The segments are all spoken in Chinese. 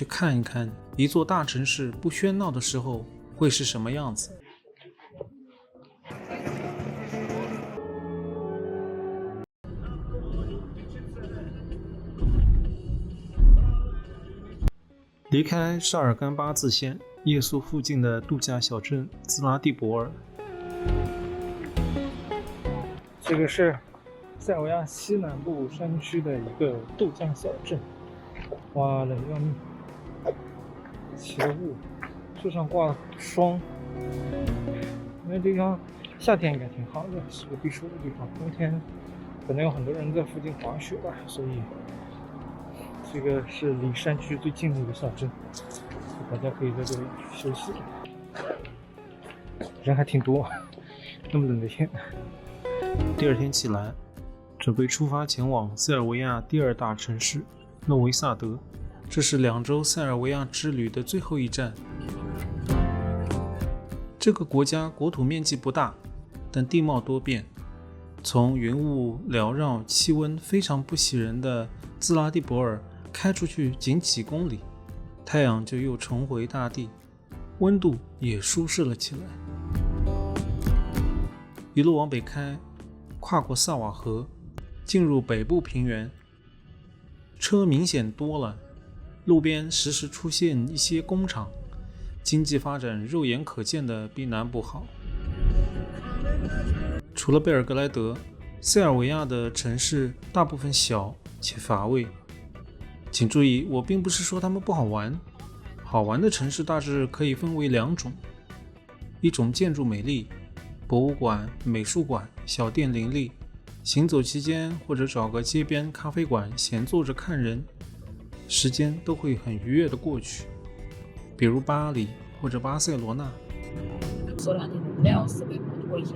去看一看一座大城市不喧闹的时候会是什么样子。离开沙尔干巴兹县夜宿附近的度假小镇兹拉蒂博尔，这个是塞尔维亚西南部山区的一个度假小镇，花了要命，起了雾，树上挂了霜。因为这地方夏天应该挺好的，是个避暑的地方，冬天可能有很多人在附近滑雪吧，所以这个是离山区最近的一个小镇，大家可以在这里休息。人还挺多，那么冷的天。第二天起来，准备出发前往塞尔维亚第二大城市诺维萨德，这是2周塞尔维亚之旅的最后一站。这个国家国土面积不大，但地貌多变。从云雾缭绕、气温非常不喜人的兹拉蒂博尔开出去仅几公里，太阳就又重回大地，温度也舒适了起来。一路往北开，跨过萨瓦河，进入北部平原，车明显多了，路边时时出现一些工厂，经济发展肉眼可见的比南部好。除了贝尔格莱德，塞尔维亚的城市大部分小且乏味。请注意，我并不是说它们不好玩，好玩的城市大致可以分为2种，一种建筑美丽，博物馆、美术馆、小店林立，行走期间或者找个街边咖啡馆闲坐着看人，时间都会很愉悦地过去，比如巴黎或者巴塞罗那。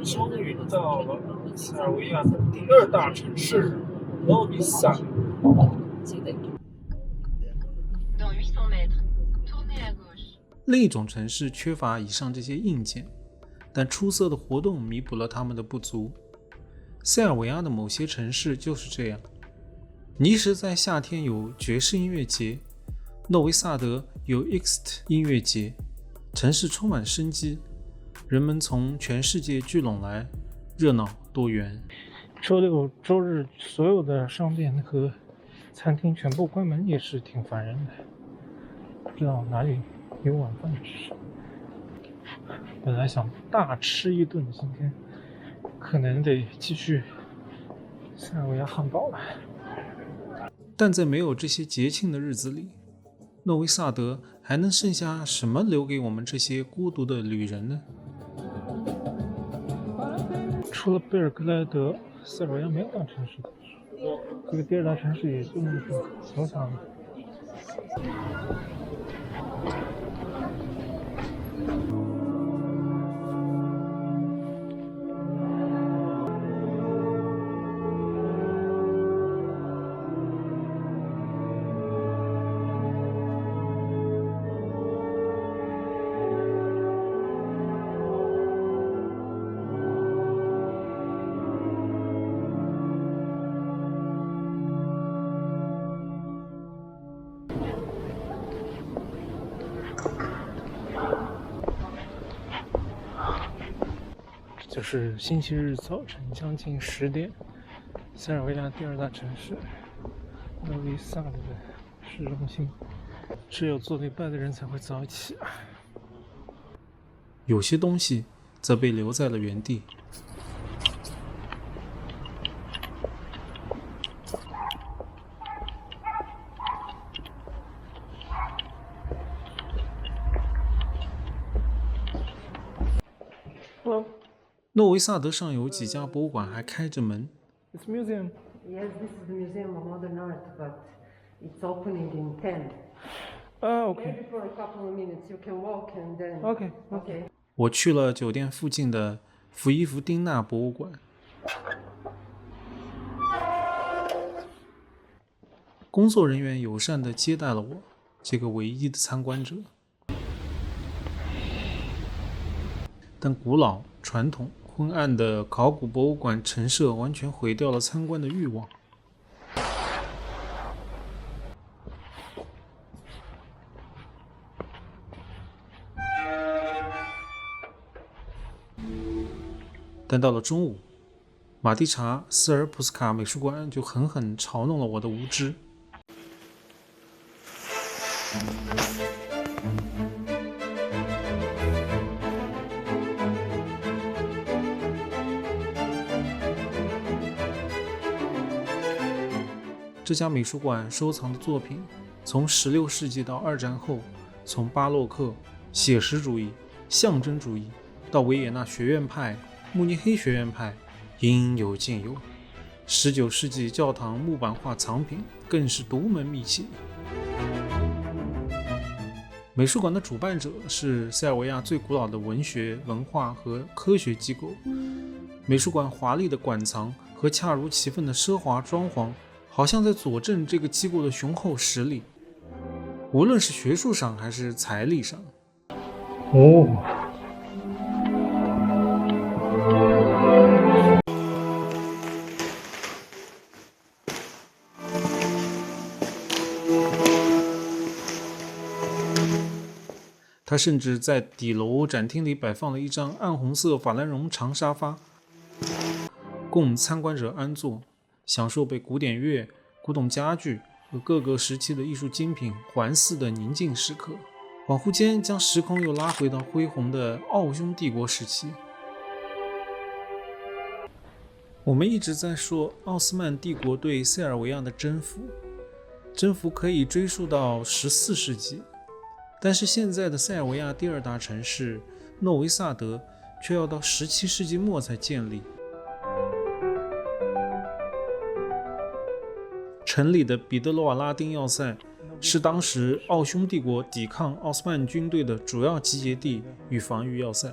终于到了塞尔维亚的第二大城市诺比萨德。另一种城市缺乏以上这些硬件，但出色的活动弥补了他们的不足。塞尔维亚的某些城市就是这样。尼什在夏天有爵士音乐节，诺维萨德有 X 音乐节，城市充满生机，人们从全世界聚拢来，热闹多元。周六周日所有的商店和餐厅全部关门，也是挺烦人的。不知道哪里有晚饭吃。本来想大吃一顿，今天可能得继续塞尔维亚汉堡了。但在没有这些节庆的日子里，诺维萨德还能剩下什么留给我们这些孤独的旅人呢？除了贝尔格莱德，塞尔维亚没有大城市。这个第二大城市也就那么小小的。就是星期日早晨将近10点，塞尔维亚第二大城市诺维萨德的市中心，只有做礼拜的人才会早起。有些东西则被留在了原地。诺维萨德上有几家博物馆还开着门。It's museum. Yes, this is the Museum of Modern Art, but it's opening in 10. Okay. Maybe for a couple of minutes you can walk and then. Okay. 我去了酒店附近的弗伊弗丁纳博物馆。工作人员友善地接待了我，这个唯一的参观者。但古老、传统、昏暗的考古博物馆陈设完全毁掉了参观的欲望。但到了中午，马蒂查斯尔普斯卡美术馆就狠狠嘲弄了我的无知。这家美术馆收藏的作品，从16世纪到2战后，从巴洛克、写实主义、象征主义到维也纳学院派、慕尼黑学院派，应有尽有。19世纪教堂木板画藏品更是独门秘器。美术馆的主办者是塞尔维亚最古老的文学、文化和科学机构。美术馆华丽的馆藏和恰如其分的奢华装潢，好像在佐证这个机构的雄厚实力，无论是学术上还是财力上。他甚至在底楼展厅里摆放了一张暗红色法兰绒长沙发，供参观者安坐，享受被古典乐、古董家具和各个时期的艺术精品环伺的宁静时刻，恍惚间将时空又拉回到恢宏的奥匈帝国时期。我们一直在说奥斯曼帝国对塞尔维亚的征服，征服可以追溯到14世纪，但是现在的塞尔维亚第二大城市诺维萨德却要到17世纪末才建立。城里的彼得罗瓦拉丁要塞是当时奥匈帝国抵抗奥斯曼军队的主要集结地与防御要塞。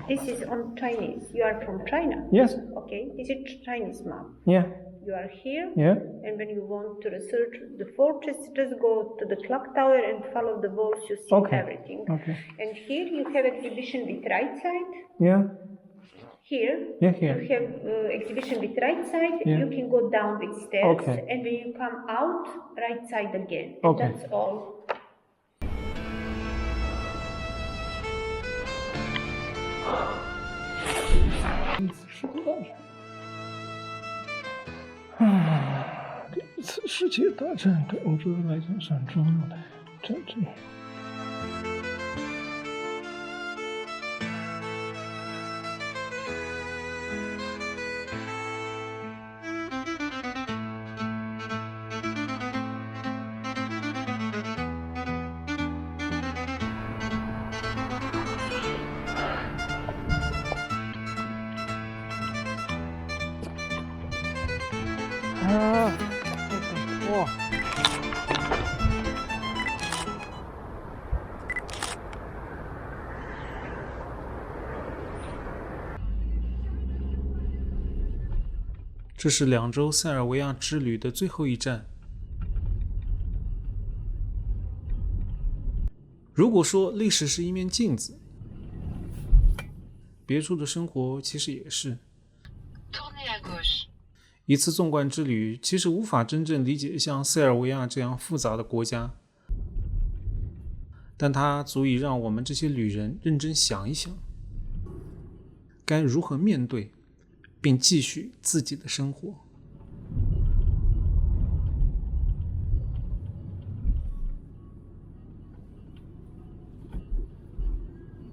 This is on Chinese. You are from China? Yes. Okay, this is Chinese map. Yeah. You are here, Yeah. and when you want to research the fortress, just go to the clock tower and follow the walls, you see Okay. everything. Okay. And here you have exhibition with right side. Yeah. Here, Yeah, here. you have exhibition with right side. Yeah. You can go down with stairs, Okay. and when you come out, right side again. And Okay. that's all. 第一次世界大战对欧洲人来讲是很重要的战争。哇！这是2周塞尔维亚之旅的最后一站。如果说历史是一面镜子，别处的生活其实也是。一次纵贯之旅其实无法真正理解像塞尔维亚这样复杂的国家，但它足以让我们这些旅人认真想一想，该如何面对并继续自己的生活。